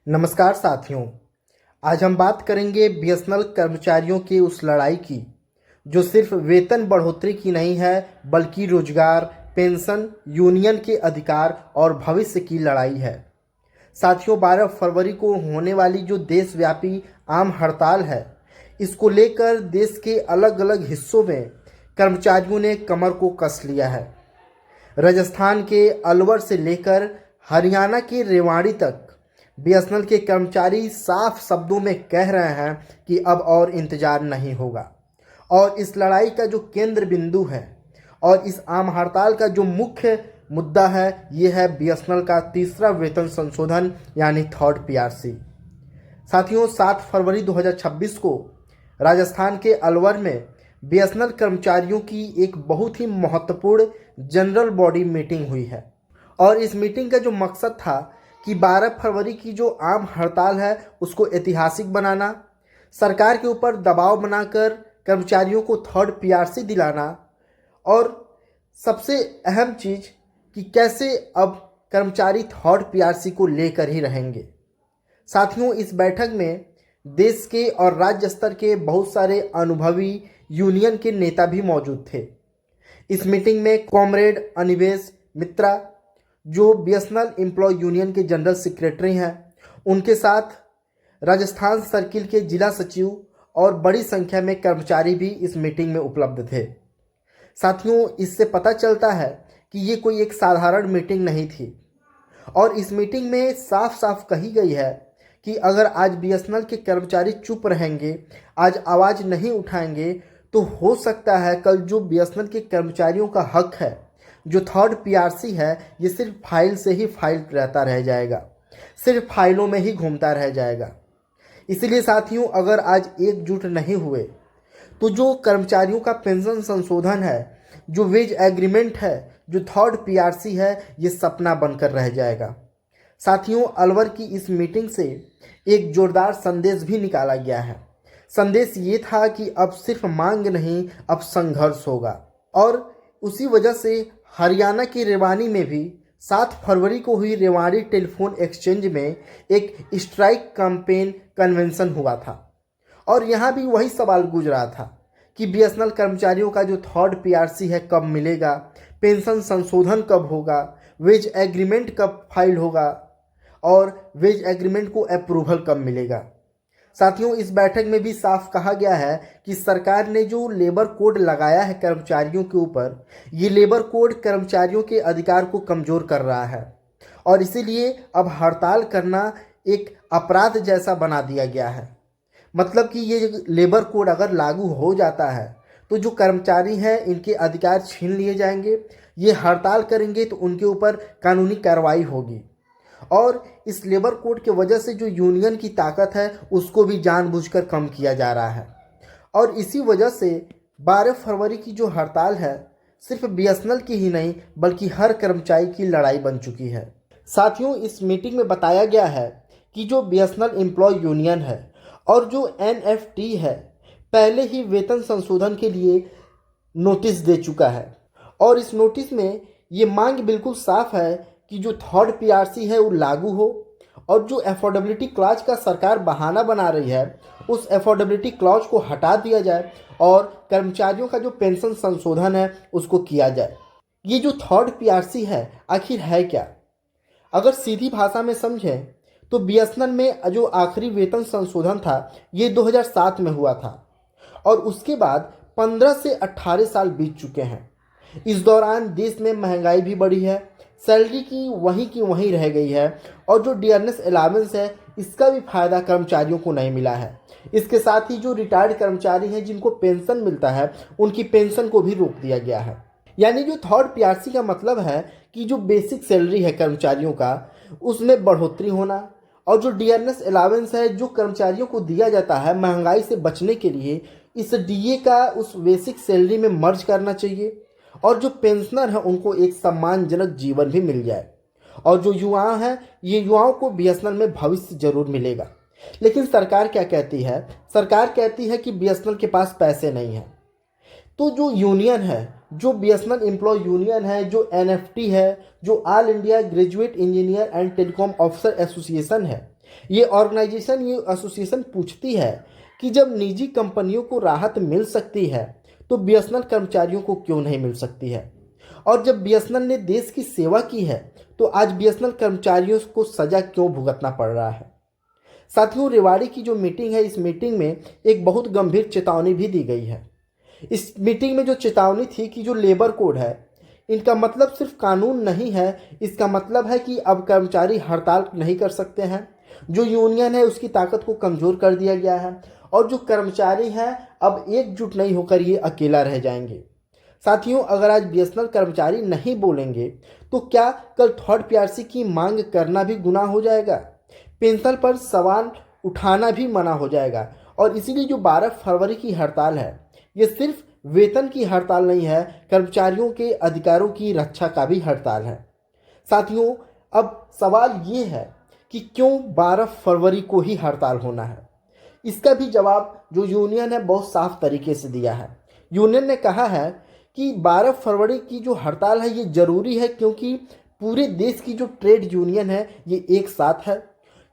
नमस्कार साथियों। आज हम बात करेंगे बीएसएनएल कर्मचारियों की उस लड़ाई की जो सिर्फ वेतन बढ़ोतरी की नहीं है बल्कि रोजगार, पेंशन, यूनियन के अधिकार और भविष्य की लड़ाई है। साथियों, 12 फरवरी को होने वाली जो देशव्यापी आम हड़ताल है, इसको लेकर देश के अलग अलग हिस्सों में कर्मचारियों ने कमर को कस लिया है। राजस्थान के अलवर से लेकर हरियाणा के रेवाड़ी तक बीएसएनएल के कर्मचारी साफ शब्दों में कह रहे हैं कि अब और इंतजार नहीं होगा। और इस लड़ाई का जो केंद्र बिंदु है और इस आम हड़ताल का जो मुख्य मुद्दा है, ये है बीएसएनएल का तीसरा वेतन संशोधन यानी थर्ड पीआरसी। साथियों, 7 फरवरी 2026 को राजस्थान के अलवर में बीएसएनएल कर्मचारियों की एक बहुत ही महत्वपूर्ण जनरल बॉडी मीटिंग हुई है। और इस मीटिंग का जो मकसद था कि 12 फरवरी की जो आम हड़ताल है उसको ऐतिहासिक बनाना, सरकार के ऊपर दबाव बनाकर कर्मचारियों को थर्ड पीआरसी दिलाना, और सबसे अहम चीज़ कि कैसे अब कर्मचारी थर्ड पीआरसी को लेकर ही रहेंगे। साथियों, इस बैठक में देश के और राज्य स्तर के बहुत सारे अनुभवी यूनियन के नेता भी मौजूद थे। इस मीटिंग में कॉमरेड अनिवेश मित्रा, जो बीएसएनएल एम्प्लॉय यूनियन के जनरल सेक्रेटरी हैं, उनके साथ राजस्थान सर्किल के जिला सचिव और बड़ी संख्या में कर्मचारी भी इस मीटिंग में उपलब्ध थे। साथियों, इससे पता चलता है कि ये कोई एक साधारण मीटिंग नहीं थी। और इस मीटिंग में साफ साफ कही गई है कि अगर आज बीएसएनएल के कर्मचारी चुप रहेंगे, आज आवाज़ नहीं उठाएंगे, तो हो सकता है कल जो बीएसएनएल के कर्मचारियों का हक है, जो थर्ड पीआरसी है, ये सिर्फ फाइल से ही फाइल रहता रह जाएगा, सिर्फ फाइलों में ही घूमता रह जाएगा। इसलिए साथियों, अगर आज एकजुट नहीं हुए तो जो कर्मचारियों का पेंशन संशोधन है, जो वेज एग्रीमेंट है, जो थर्ड पीआरसी है, ये सपना बनकर रह जाएगा। साथियों, अलवर की इस मीटिंग से एक जोरदार संदेश भी निकाला गया है। संदेश ये था कि अब सिर्फ मांग नहीं, अब संघर्ष होगा। और उसी वजह से हरियाणा के रेवाड़ी में भी 7 फरवरी को हुई रेवाड़ी टेलीफोन एक्सचेंज में एक स्ट्राइक कैंपेन कन्वेंशन हुआ था। और यहाँ भी वही सवाल गूंज रहा था कि बीएसएनएल कर्मचारियों का जो थर्ड पीआरसी है कब मिलेगा, पेंशन संशोधन कब होगा, वेज एग्रीमेंट कब फाइल होगा और वेज एग्रीमेंट को अप्रूवल कब मिलेगा। साथियों, इस बैठक में भी साफ कहा गया है कि सरकार ने जो लेबर कोड लगाया है कर्मचारियों के ऊपर, ये लेबर कोड कर्मचारियों के अधिकार को कमज़ोर कर रहा है। और इसीलिए अब हड़ताल करना एक अपराध जैसा बना दिया गया है। मतलब कि ये लेबर कोड अगर लागू हो जाता है तो जो कर्मचारी हैं, इनके अधिकार छीन लिए जाएंगे। ये हड़ताल करेंगे तो उनके ऊपर कानूनी कार्रवाई होगी। और इस लेबर कोड की वजह से जो यूनियन की ताकत है उसको भी जानबूझकर कम किया जा रहा है। और इसी वजह से 12 फरवरी की जो हड़ताल है, सिर्फ बीएसएनएल की ही नहीं बल्कि हर कर्मचारी की लड़ाई बन चुकी है। साथियों, इस मीटिंग में बताया गया है कि जो बीएसएनएल एम्प्लॉय यूनियन है और जो एनएफटी है, पहले ही वेतन संशोधन के लिए नोटिस दे चुका है। और इस नोटिस में ये मांग बिल्कुल साफ है कि जो थर्ड पीआरसी है वो लागू हो, और जो अफोर्डेबिलिटी क्लॉज का सरकार बहाना बना रही है, उस अफोर्डेबिलिटी क्लॉज को हटा दिया जाए और कर्मचारियों का जो पेंशन संशोधन है उसको किया जाए। ये जो थर्ड पीआरसी है आखिर है क्या? अगर सीधी भाषा में समझें तो बीएसएनएल में जो आखिरी वेतन संशोधन था ये 2007 में हुआ था, और उसके बाद 15 से 18 साल बीत चुके हैं। इस दौरान देश में महंगाई भी बढ़ी है, सैलरी की वहीं रह गई है, और जो डियरनेस अलाउंस है इसका भी फायदा कर्मचारियों को नहीं मिला है। इसके साथ ही जो रिटायर्ड कर्मचारी हैं जिनको पेंशन मिलता है, उनकी पेंशन को भी रोक दिया गया है। यानी जो थर्ड पीआरसी का मतलब है कि जो बेसिक सैलरी है कर्मचारियों का, उसमें बढ़ोतरी होना, और जो डियरनेस अलाउंस है जो कर्मचारियों को दिया जाता है महंगाई से बचने के लिए, इस डीए का उस बेसिक सैलरी में मर्ज करना चाहिए, और जो पेंशनर है उनको एक सम्मानजनक जीवन भी मिल जाए। और जो युवा हैं, ये युवाओं को बीएसएनएल में भविष्य जरूर मिलेगा। लेकिन सरकार क्या कहती है? सरकार कहती है कि बीएसएनएल के पास पैसे नहीं हैं। तो जो यूनियन है जो बीएसएनएल एम्प्लॉय यूनियन है, जो एनएफटी है, जो all India graduate engineer and telecom officer association है, ये ऑर्गेनाइजेशन, ये एसोसिएशन पूछती है कि जब निजी कंपनियों को राहत मिल सकती है तो बीएसएनएल कर्मचारियों को क्यों नहीं मिल सकती है। और जब बीएसएनएल ने देश की सेवा की है तो आज बीएसएनएल कर्मचारियों को सजा क्यों भुगतना पड़ रहा है। साथियों, रेवाड़ी की जो मीटिंग है, इस मीटिंग में एक बहुत गंभीर चेतावनी भी दी गई है। इस मीटिंग में जो चेतावनी थी कि जो लेबर कोड है, इनका मतलब सिर्फ कानून नहीं है, इसका मतलब है कि अब कर्मचारी हड़ताल नहीं कर सकते हैं। जो यूनियन है उसकी ताकत को कमज़ोर कर दिया गया है और जो कर्मचारी हैं अब एकजुट नहीं होकर ये अकेला रह जाएंगे। साथियों, अगर आज बीएसएनएल कर्मचारी नहीं बोलेंगे तो क्या कल थर्ड पीआरसी की मांग करना भी गुनाह हो जाएगा? पेंशन पर सवाल उठाना भी मना हो जाएगा। और इसीलिए जो 12 फरवरी की हड़ताल है, ये सिर्फ वेतन की हड़ताल नहीं है, कर्मचारियों के अधिकारों की रक्षा का भी हड़ताल है। साथियों, अब सवाल ये है कि क्यों 12 फरवरी को ही हड़ताल होना है। इसका भी जवाब जो यूनियन है बहुत साफ तरीके से दिया है। यूनियन ने कहा है कि 12 फरवरी की जो हड़ताल है ये ज़रूरी है क्योंकि पूरे देश की जो ट्रेड यूनियन है ये एक साथ है,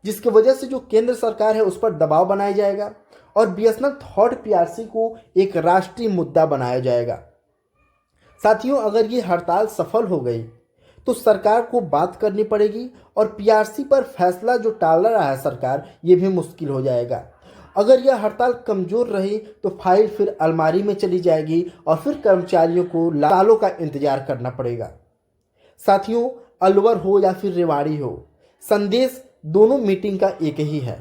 जिसकी वजह से जो केंद्र सरकार है उस पर दबाव बनाया जाएगा और बीएसएनएल थर्ड पीआरसी को एक राष्ट्रीय मुद्दा बनाया जाएगा। साथियों, अगर ये हड़ताल सफल हो गई तो सरकार को बात करनी पड़ेगी और पीआरसी पर फैसला जो टाल रहा है सरकार, ये भी मुश्किल हो जाएगा। अगर यह हड़ताल कमज़ोर रही तो फाइल फिर अलमारी में चली जाएगी और फिर कर्मचारियों को सालों का इंतजार करना पड़ेगा। साथियों, अलवर हो या फिर रेवाड़ी हो, संदेश दोनों मीटिंग का एक ही है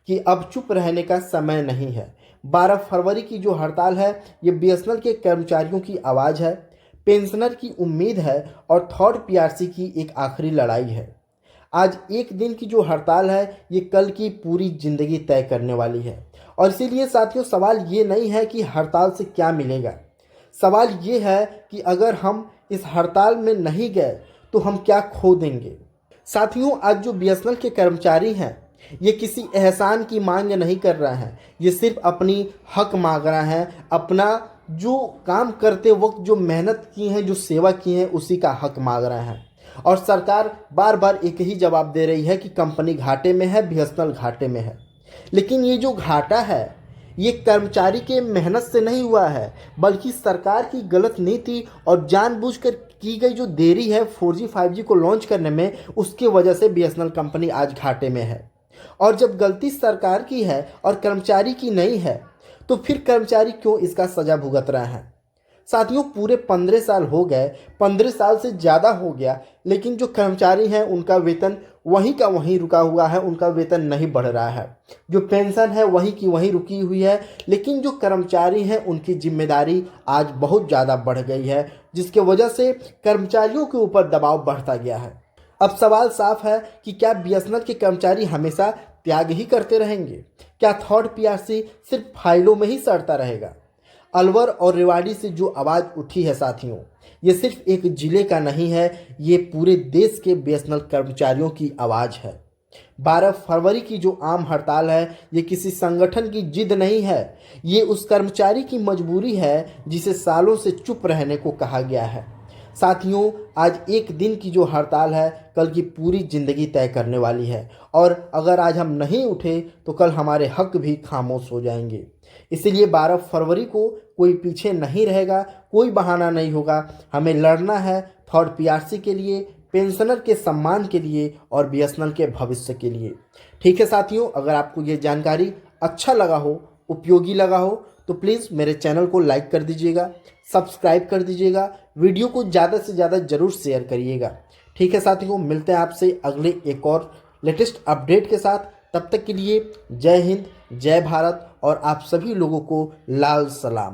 कि अब चुप रहने का समय नहीं है। 12 फरवरी की जो हड़ताल है ये बीएसएनएल के कर्मचारियों की आवाज़ है, पेंशनर की उम्मीद है और थर्ड पीआरसी की एक आखिरी लड़ाई है। आज एक दिन की जो हड़ताल है ये कल की पूरी ज़िंदगी तय करने वाली है। और इसीलिए साथियों, सवाल ये नहीं है कि हड़ताल से क्या मिलेगा, सवाल ये है कि अगर हम इस हड़ताल में नहीं गए तो हम क्या खो देंगे। साथियों, आज जो बीएसएनएल के कर्मचारी हैं ये किसी एहसान की मांग नहीं कर रहे हैं, ये सिर्फ अपनी हक मांग रहे हैं, अपना जो काम करते वक्त जो मेहनत की है, जो सेवा की है, उसी का हक मांग रहे हैं। और सरकार बार बार एक ही जवाब दे रही है कि कंपनी घाटे में है, बीएसएनएल घाटे में है। लेकिन ये जो घाटा है ये कर्मचारी के मेहनत से नहीं हुआ है, बल्कि सरकार की गलत नीति और जानबूझकर की गई जो देरी है 4G 5G को लॉन्च करने में, उसकी वजह से बीएसएनएल कंपनी आज घाटे में है। और जब गलती सरकार की है और कर्मचारी की नहीं है तो फिर कर्मचारी क्यों इसका सजा भुगत रहा है। साथियों, पूरे 15 साल हो गए, 15 साल से ज़्यादा हो गया, लेकिन जो कर्मचारी हैं उनका वेतन वहीं का वहीं रुका हुआ है, उनका वेतन नहीं बढ़ रहा है। जो पेंशन है वहीं की वहीं रुकी हुई है, लेकिन जो कर्मचारी हैं उनकी जिम्मेदारी आज बहुत ज़्यादा बढ़ गई है, जिसके वजह से कर्मचारियों के ऊपर दबाव बढ़ता गया है। अब सवाल साफ है कि क्या बीएसएनएल के कर्मचारी हमेशा त्याग ही करते रहेंगे? क्या थर्ड पीआरसी सिर्फ फाइलों में ही सड़ता रहेगा? अलवर और रेवाड़ी से जो आवाज़ उठी है साथियों, ये सिर्फ एक ज़िले का नहीं है, ये पूरे देश के बीएसएनएल कर्मचारियों की आवाज़ है। 12 फरवरी की जो आम हड़ताल है ये किसी संगठन की जिद नहीं है, ये उस कर्मचारी की मजबूरी है जिसे सालों से चुप रहने को कहा गया है। साथियों, आज एक दिन की जो हड़ताल है कल की पूरी ज़िंदगी तय करने वाली है और अगर आज हम नहीं उठे तो कल हमारे हक भी खामोश हो जाएंगे। इसीलिए 12 फरवरी को कोई पीछे नहीं रहेगा, कोई बहाना नहीं होगा, हमें लड़ना है थर्ड पीआरसी के लिए, पेंशनर के सम्मान के लिए और बीएसएनएल के भविष्य के लिए। ठीक है साथियों, अगर आपको ये जानकारी अच्छा लगा हो, उपयोगी लगा हो तो प्लीज़ मेरे चैनल को लाइक कर दीजिएगा, सब्सक्राइब कर दीजिएगा, वीडियो को ज़्यादा से ज़्यादा ज़रूर शेयर करिएगा। ठीक है साथियों, मिलते हैं आपसे अगले एक और लेटेस्ट अपडेट के साथ। तब तक के लिए जय हिंद, जय भारत और आप सभी लोगों को लाल सलाम।